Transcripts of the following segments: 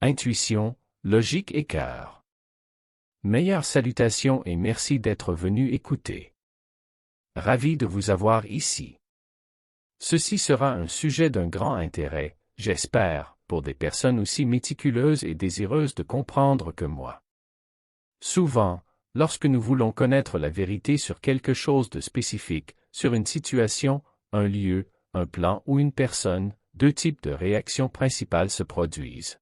Intuition, logique et cœur. Meilleures salutations et merci d'être venu écouter. Ravi de vous avoir ici. Ceci sera un sujet d'un grand intérêt, j'espère, pour des personnes aussi méticuleuses et désireuses de comprendre que moi. Souvent, lorsque nous voulons connaître la vérité sur quelque chose de spécifique, sur une situation, un lieu, un plan ou une personne, deux types de réactions principales se produisent.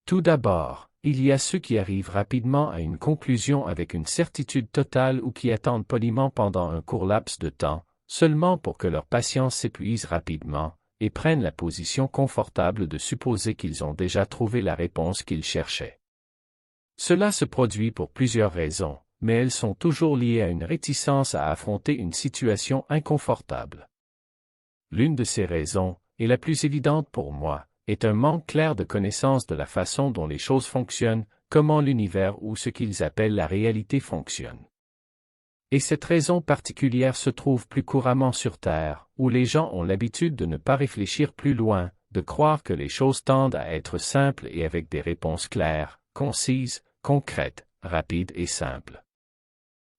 Tout d'abord, il y a ceux qui arrivent rapidement à une conclusion avec une certitude totale ou qui attendent poliment pendant un court laps de temps, seulement pour que leur patience s'épuise rapidement, et prennent la position confortable de supposer qu'ils ont déjà trouvé la réponse qu'ils cherchaient. Cela se produit pour plusieurs raisons, mais elles sont toujours liées à une réticence à affronter une situation inconfortable. L'une de ces raisons, et la plus évidente pour moi, est un manque clair de connaissance de la façon dont les choses fonctionnent, comment l'univers ou ce qu'ils appellent la réalité fonctionne. Et cette raison particulière se trouve plus couramment sur Terre, où les gens ont l'habitude de ne pas réfléchir plus loin, de croire que les choses tendent à être simples et avec des réponses claires, concises, concrètes, rapides et simples.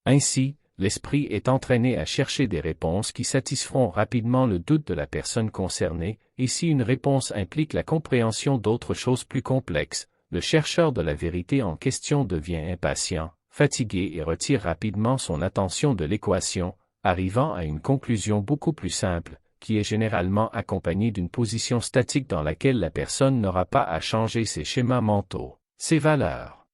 Ainsi, l'esprit est entraîné à chercher des réponses qui satisferont rapidement le doute de la personne concernée, et si une réponse implique la compréhension d'autres choses plus complexes, le chercheur de la vérité en question devient impatient, fatigué et retire rapidement son attention de l'équation, arrivant à une conclusion beaucoup plus simple, qui est généralement accompagnée d'une position statique dans laquelle la personne n'aura pas à changer ses schémas mentaux, ses valeurs.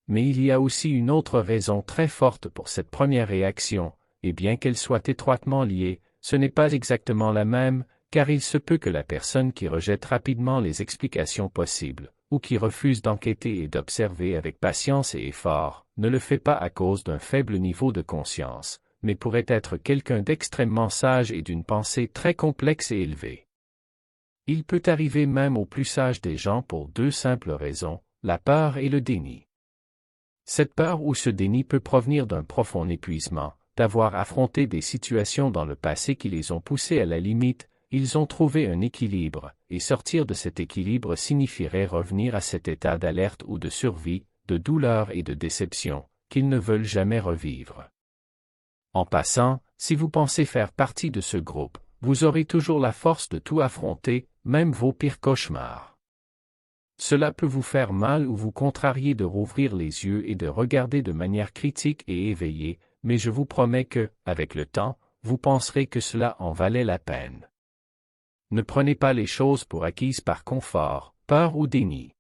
Mais il y a aussi une autre raison très forte pour cette première réaction, et bien qu'elle soit étroitement liée, ce n'est pas exactement la même, car il se peut que la personne qui rejette rapidement les explications possibles, ou qui refuse d'enquêter et d'observer avec patience et effort, ne le fait pas à cause d'un faible niveau de conscience, mais pourrait être quelqu'un d'extrêmement sage et d'une pensée très complexe et élevée. Il peut arriver même aux plus sages des gens pour deux simples raisons, la peur et le déni. Cette peur ou ce déni peut provenir d'un profond épuisement, d'avoir affronté des situations dans le passé qui les ont poussés à la limite, ils ont trouvé un équilibre, et sortir de cet équilibre signifierait revenir à cet état d'alerte ou de survie, de douleur et de déception, qu'ils ne veulent jamais revivre. En passant, si vous pensez faire partie de ce groupe, vous aurez toujours la force de tout affronter, même vos pires cauchemars. Cela peut vous faire mal ou vous contrarier de rouvrir les yeux et de regarder de manière critique et éveillée, mais je vous promets que, avec le temps, vous penserez que cela en valait la peine. Ne prenez pas les choses pour acquises par confort, peur ou déni.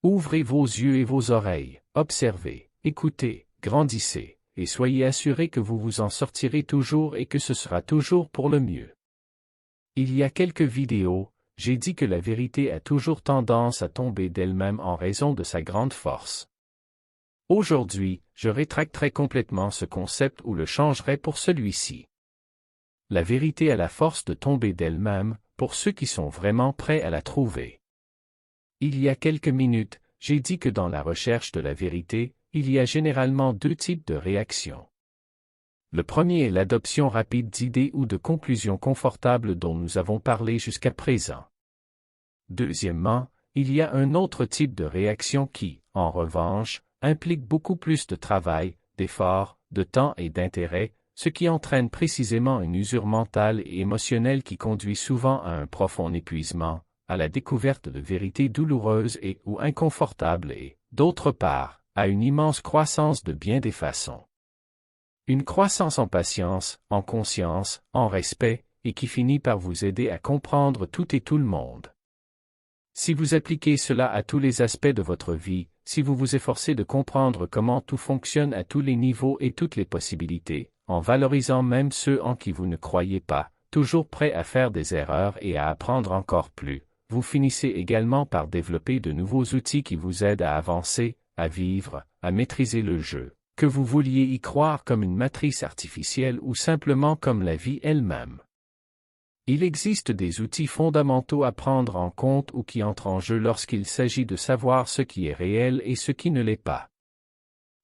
Ouvrez vos yeux et vos oreilles, observez, écoutez, grandissez, et soyez assurés que vous vous en sortirez toujours et que ce sera toujours pour le mieux. Il y a quelques vidéos, j'ai dit que la vérité a toujours tendance à tomber d'elle-même en raison de sa grande force. Aujourd'hui, je rétracterai complètement ce concept ou le changerai pour celui-ci. La vérité a la force de tomber d'elle-même, pour ceux qui sont vraiment prêts à la trouver. Il y a quelques minutes, j'ai dit que dans la recherche de la vérité, il y a généralement deux types de réactions. Le premier est l'adoption rapide d'idées ou de conclusions confortables dont nous avons parlé jusqu'à présent. Deuxièmement, il y a un autre type de réaction qui, en revanche, implique beaucoup plus de travail, d'effort, de temps et d'intérêt, ce qui entraîne précisément une usure mentale et émotionnelle qui conduit souvent à un profond épuisement, à la découverte de vérités douloureuses et ou inconfortables et, d'autre part, à une immense croissance de bien des façons. Une croissance en patience, en conscience, en respect, et qui finit par vous aider à comprendre tout et tout le monde. Si vous appliquez cela à tous les aspects de votre vie, si vous vous efforcez de comprendre comment tout fonctionne à tous les niveaux et toutes les possibilités, en valorisant même ceux en qui vous ne croyez pas, toujours prêt à faire des erreurs et à apprendre encore plus, vous finissez également par développer de nouveaux outils qui vous aident à avancer, à vivre, à maîtriser le jeu. Que vous vouliez y croire comme une matrice artificielle ou simplement comme la vie elle-même. Il existe des outils fondamentaux à prendre en compte ou qui entrent en jeu lorsqu'il s'agit de savoir ce qui est réel et ce qui ne l'est pas.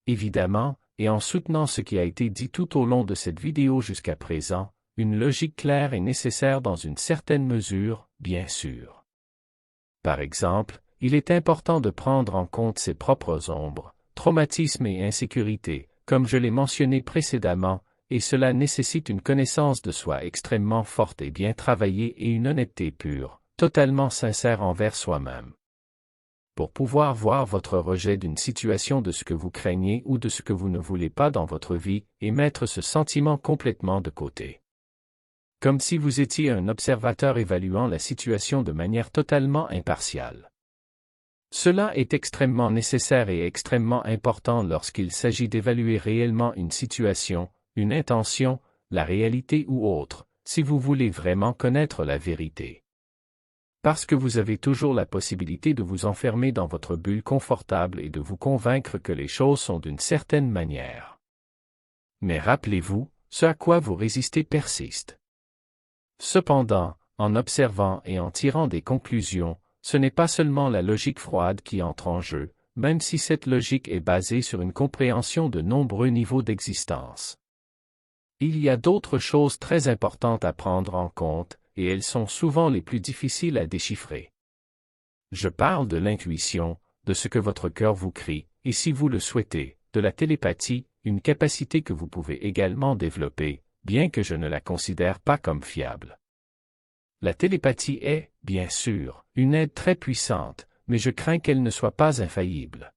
Évidemment, et en soutenant ce qui a été dit tout au long de cette vidéo jusqu'à présent, une logique claire est nécessaire dans une certaine mesure, bien sûr. Par exemple, il est important de prendre en compte ses propres ombres, traumatismes et insécurités, comme je l'ai mentionné précédemment, et cela nécessite une connaissance de soi extrêmement forte et bien travaillée et une honnêteté pure, totalement sincère envers soi-même. Pour pouvoir voir votre rejet d'une situation de ce que vous craignez ou de ce que vous ne voulez pas dans votre vie et mettre ce sentiment complètement de côté. Comme si vous étiez un observateur évaluant la situation de manière totalement impartiale. Cela est extrêmement nécessaire et extrêmement important lorsqu'il s'agit d'évaluer réellement une situation, une intention, la réalité ou autre, si vous voulez vraiment connaître la vérité. Parce que vous avez toujours la possibilité de vous enfermer dans votre bulle confortable et de vous convaincre que les choses sont d'une certaine manière. Mais rappelez-vous, ce à quoi vous résistez persiste. Cependant, en observant et en tirant des conclusions, ce n'est pas seulement la logique froide qui entre en jeu, même si cette logique est basée sur une compréhension de nombreux niveaux d'existence. Il y a d'autres choses très importantes à prendre en compte, et elles sont souvent les plus difficiles à déchiffrer. Je parle de l'intuition, de ce que votre cœur vous crie, et si vous le souhaitez, de la télépathie, une capacité que vous pouvez également développer, bien que je ne la considère pas comme fiable. La télépathie est, bien sûr, une aide très puissante, mais je crains qu'elle ne soit pas infaillible.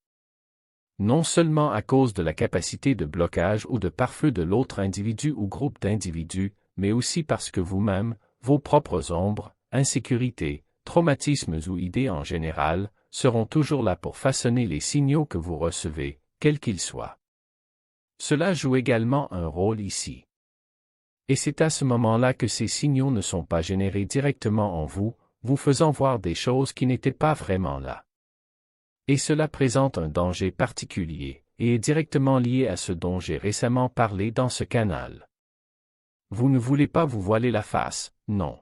Non seulement à cause de la capacité de blocage ou de pare-feu de l'autre individu ou groupe d'individus, mais aussi parce que vous-même, vos propres ombres, insécurités, traumatismes ou idées en général, seront toujours là pour façonner les signaux que vous recevez, quels qu'ils soient. Cela joue également un rôle ici. Et c'est à ce moment-là que ces signaux ne sont pas générés directement en vous, vous faisant voir des choses qui n'étaient pas vraiment là. Et cela présente un danger particulier, et est directement lié à ce dont j'ai récemment parlé dans ce canal. Vous ne voulez pas vous voiler la face, non.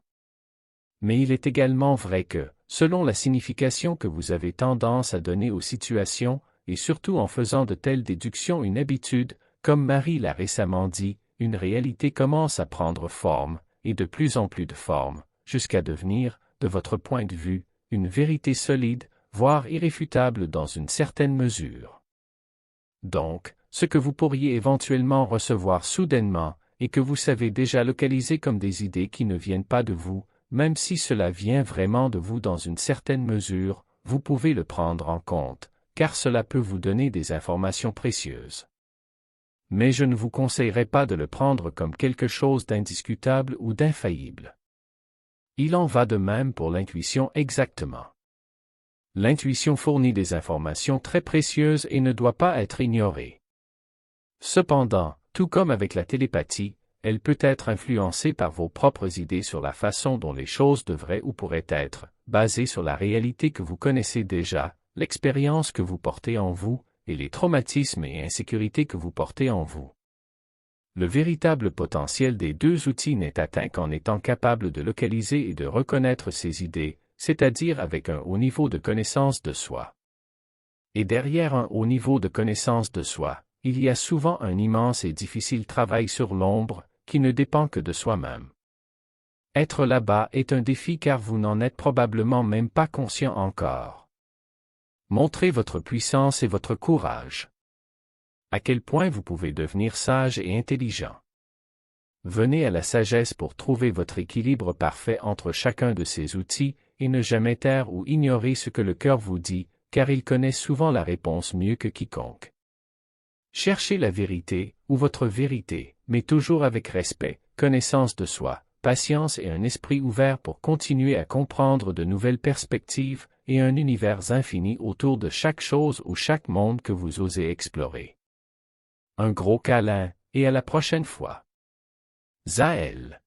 Mais il est également vrai que, selon la signification que vous avez tendance à donner aux situations, et surtout en faisant de telles déductions une habitude, comme Marie l'a récemment dit, une réalité commence à prendre forme, et de plus en plus de forme, jusqu'à devenir, de votre point de vue, une vérité solide, voire irréfutable dans une certaine mesure. Donc, ce que vous pourriez éventuellement recevoir soudainement, et que vous savez déjà localiser comme des idées qui ne viennent pas de vous, même si cela vient vraiment de vous dans une certaine mesure, vous pouvez le prendre en compte, car cela peut vous donner des informations précieuses. Mais je ne vous conseillerais pas de le prendre comme quelque chose d'indiscutable ou d'infaillible. Il en va de même pour l'intuition exactement. L'intuition fournit des informations très précieuses et ne doit pas être ignorée. Cependant, tout comme avec la télépathie, elle peut être influencée par vos propres idées sur la façon dont les choses devraient ou pourraient être, basées sur la réalité que vous connaissez déjà, l'expérience que vous portez en vous, et les traumatismes et insécurités que vous portez en vous. Le véritable potentiel des deux outils n'est atteint qu'en étant capable de localiser et de reconnaître ces idées, c'est-à-dire avec un haut niveau de connaissance de soi. Et derrière un haut niveau de connaissance de soi, il y a souvent un immense et difficile travail sur l'ombre, qui ne dépend que de soi-même. Être là-bas est un défi car vous n'en êtes probablement même pas conscient encore. Montrez votre puissance et votre courage. À quel point vous pouvez devenir sage et intelligent. Venez à la sagesse pour trouver votre équilibre parfait entre chacun de ces outils, et ne jamais taire ou ignorer ce que le cœur vous dit, car il connaît souvent la réponse mieux que quiconque. Cherchez la vérité, ou votre vérité, mais toujours avec respect, connaissance de soi, patience et un esprit ouvert pour continuer à comprendre de nouvelles perspectives et un univers infini autour de chaque chose ou chaque monde que vous osez explorer. Un gros câlin, et à la prochaine fois. Zaël.